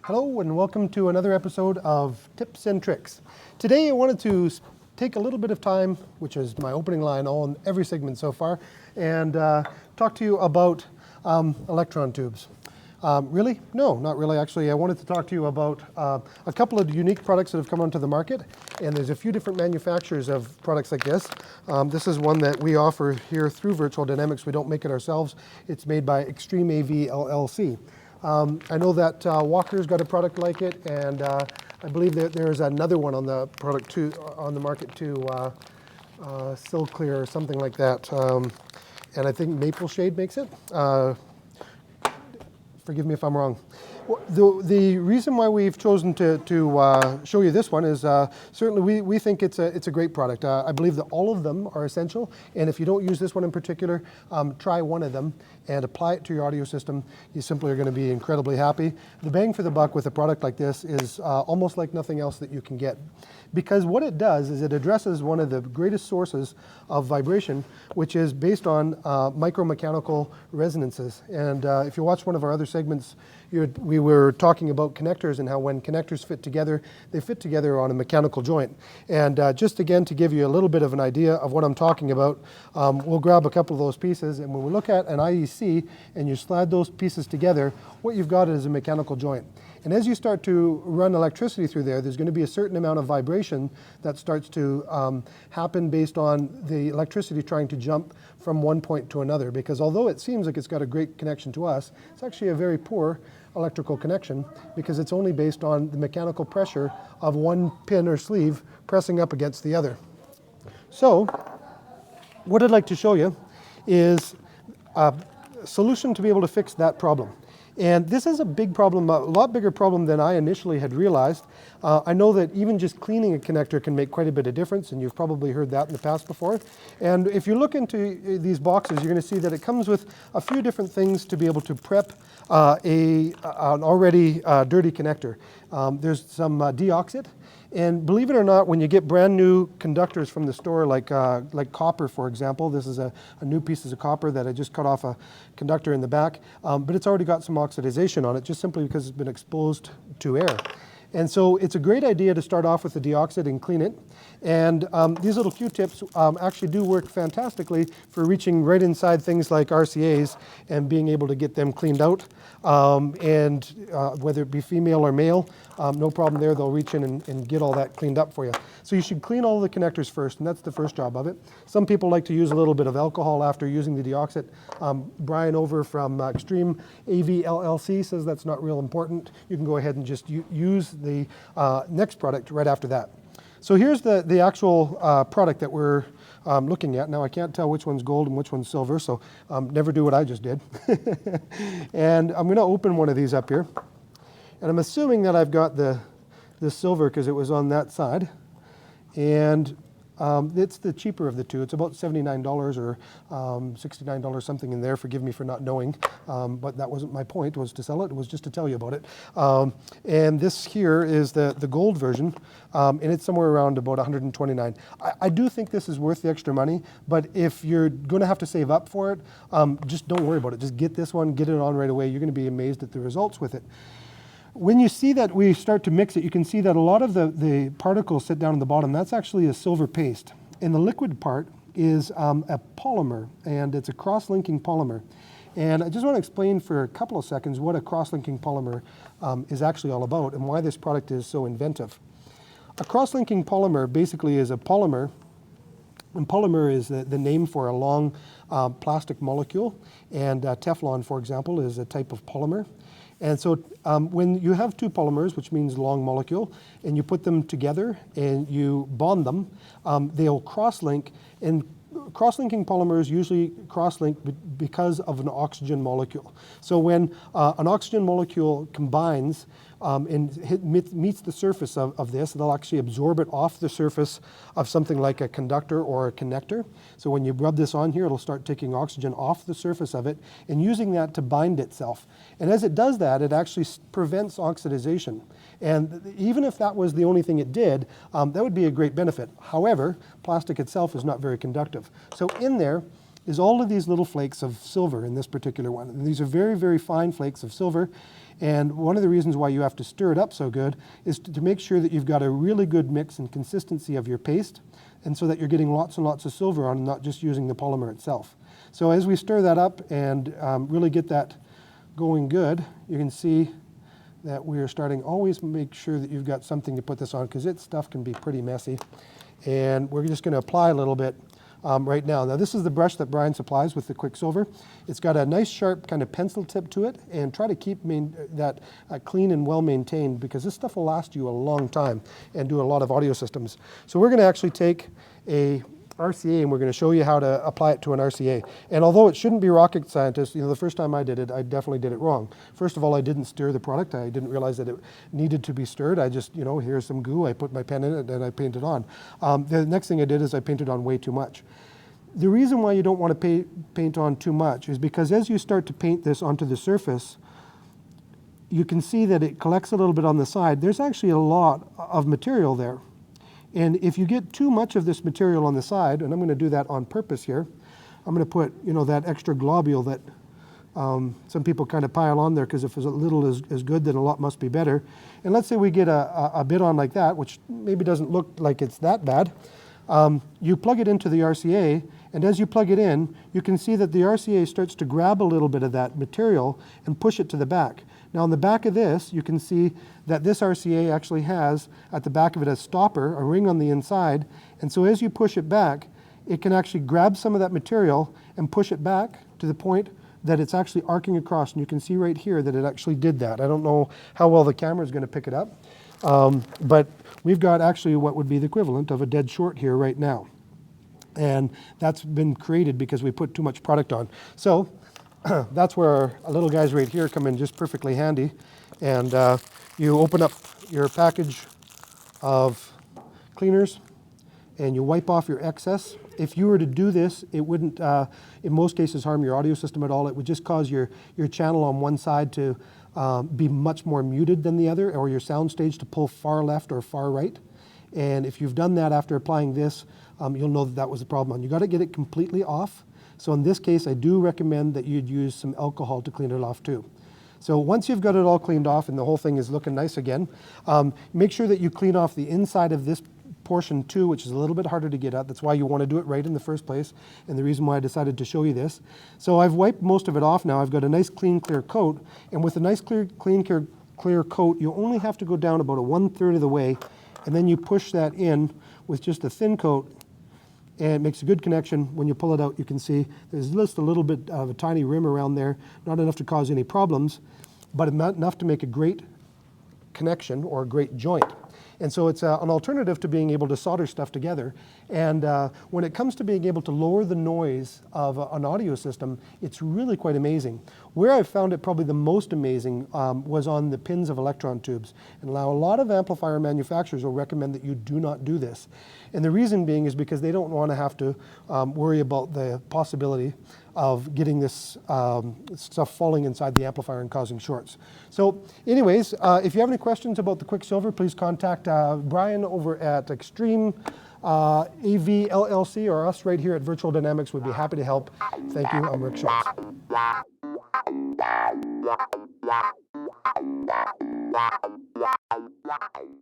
Hello and welcome to another episode of Tips and Tricks. Today I wanted to take a little bit of time, which is my opening line on every segment so far, and talk to you about electron tubes. Really? No, not really. Actually, I wanted to talk to you about a couple of unique products that have come onto the market, and there's a few different manufacturers of products like this. This is one that we offer here through Virtual Dynamics. We don't make it ourselves. It's made by Extreme AV LLC. I know that Walker's got a product like it, and I believe that there's another one on the product too, on the market too, Clear or something like that. And I think Maple Shade makes it. Forgive me if I'm wrong. The reason why we've chosen to show you this one is certainly we think it's a great product. I believe that all of them are essential, and if you don't use this one in particular, try one of them and apply it to your audio system. You simply are going to be incredibly happy. The bang for the buck with a product like this is almost like nothing else that you can get, because what it does is it addresses one of the greatest sources of vibration, which is based on micromechanical resonances. And if you watch one of our other segments, we were talking about connectors and how when connectors fit together, they fit together on a mechanical joint. And just again, to give you a little bit of an idea of what I'm talking about, we'll grab a couple of those pieces, and when we look at an IEC and you slide those pieces together, what you've got is a mechanical joint. And as you start to run electricity through there, there's going to be a certain amount of vibration that starts to happen based on the electricity trying to jump from one point to another. Because although it seems like it's got a great connection to us, it's actually a very poor electrical connection, because it's only based on the mechanical pressure of one pin or sleeve pressing up against the other. So what I'd like to show you is a solution to be able to fix that problem. And this is a big problem, a lot bigger problem than I initially had realized. I know that even just cleaning a connector can make quite a bit of difference, and you've probably heard that in the past before. And if you look into these boxes, you're going to see that it comes with a few different things to be able to prep an already dirty connector. There's some deoxit. And believe it or not, when you get brand new conductors from the store, like copper, for example, this is a new piece of copper that I just cut off a conductor in the back, but it's already got some oxidization on it, just simply because it's been exposed to air. And so it's a great idea to start off with the deoxit and clean it. And these little Q-tips actually do work fantastically for reaching right inside things like RCAs and being able to get them cleaned out. Whether it be female or male, no problem there. They'll reach in and get all that cleaned up for you. So you should clean all the connectors first, and that's the first job of it. Some people like to use a little bit of alcohol after using the deoxit. Brian over from Extreme AV LLC says that's not real important. You can go ahead and just use the next product right after that. So here's the actual product that we're looking at. Now I can't tell which one's gold and which one's silver, so never do what I just did. And I'm going to open one of these up here. And I'm assuming that I've got the silver because it was on that side. And it's the cheaper of the two. It's about $79 or $69, something in there. Forgive me for not knowing, but that wasn't my point, was to sell it. It was just to tell you about it. And this here is the gold version, and it's somewhere around about $129. I do think this is worth the extra money, but if you're going to have to save up for it, just don't worry about it. Just get this one, get it on right away. You're going to be amazed at the results with it. When you see that we start to mix it, you can see that a lot of the particles sit down in the bottom. That's actually a silver paste. And the liquid part is a polymer, and it's a cross-linking polymer. And I just want to explain for a couple of seconds what a cross-linking polymer is actually all about and why this product is so inventive. A cross-linking polymer basically is a polymer, and polymer is the name for a long plastic molecule, and Teflon, for example, is a type of polymer. And so when you have two polymers, which means long molecule, and you put them together and you bond them, they'll cross-link. And cross-linking polymers usually cross-link because of an oxygen molecule. So when an oxygen molecule combines meets the surface of this, they'll actually absorb it off the surface of something like a conductor or a connector. So when you rub this on here, it'll start taking oxygen off the surface of it and using that to bind itself. And as it does that, it actually prevents oxidization. And even if that was the only thing it did, that would be a great benefit. However, plastic itself is not very conductive. So in there is all of these little flakes of silver in this particular one. And these are very, very fine flakes of silver. And one of the reasons why you have to stir it up so good is to make sure that you've got a really good mix and consistency of your paste, and so that you're getting lots and lots of silver on, not just using the polymer itself. So as we stir that up and really get that going good, you can see that we are starting. Always make sure that you've got something to put this on, because its stuff can be pretty messy. And we're just going to apply a little bit right now. Now this is the brush that Brian supplies with the Quicksilver. It's got a nice sharp kind of pencil tip to it, and try to keep that clean and well maintained, because this stuff will last you a long time and do a lot of audio systems. So we're going to actually take a RCA and we're going to show you how to apply it to an RCA. And although it shouldn't be rocket scientist, the first time I did it, I definitely did it wrong. First of all, I didn't stir the product. I didn't realize that it needed to be stirred. I just, here's some goo, I put my pen in it, and I painted on. The next thing I did is I painted on way too much. The reason why you don't want to paint on too much is because as you start to paint this onto the surface, you can see that it collects a little bit on the side. There's actually a lot of material there. And if you get too much of this material on the side, and I'm going to do that on purpose here, I'm going to put, that extra globule that some people kind of pile on there, because if a little is good, then a lot must be better. And let's say we get a bit on like that, which maybe doesn't look like it's that bad. You plug it into the RCA, and as you plug it in, you can see that the RCA starts to grab a little bit of that material and push it to the back. Now on the back of this, you can see that this RCA actually has, at the back of it, a stopper, a ring on the inside, and so as you push it back, it can actually grab some of that material and push it back to the point that it's actually arcing across, and you can see right here that it actually did that. I don't know how well the camera is going to pick it up, but we've got actually what would be the equivalent of a dead short here right now. And that's been created because we put too much product on. So that's where our little guys right here come in just perfectly handy. And you open up your package of cleaners and you wipe off your excess. If you were to do this, it wouldn't, in most cases, harm your audio system at all. It would just cause your channel on one side to be much more muted than the other, or your sound stage to pull far left or far right. And if you've done that after applying this, you'll know that was the problem. You got to get it completely off. So in this case, I do recommend that you'd use some alcohol to clean it off too. So once you've got it all cleaned off and the whole thing is looking nice again, make sure that you clean off the inside of this portion too, which is a little bit harder to get at. That's why you want to do it right in the first place, and the reason why I decided to show you this. So I've wiped most of it off now. I've got a nice clean, clear coat, and with a nice clear coat, you only have to go down about 1/3 of the way, and then you push that in with just a thin coat, and it makes a good connection. When you pull it out, you can see there's just a little bit of a tiny rim around there, not enough to cause any problems, but enough to make a great connection or a great joint. And so it's an alternative to being able to solder stuff together. And when it comes to being able to lower the noise of an audio system, it's really quite amazing. Where I found it probably the most amazing was on the pins of electron tubes. And now a lot of amplifier manufacturers will recommend that you do not do this. And the reason being is because they don't want to have to worry about the possibility of getting this stuff falling inside the amplifier and causing shorts. So anyways, if you have any questions about the Quicksilver, please contact Brian over at Extreme AV LLC, or us right here at Virtual Dynamics. We'd be happy to help. Thank you. I'm Rick Schultz.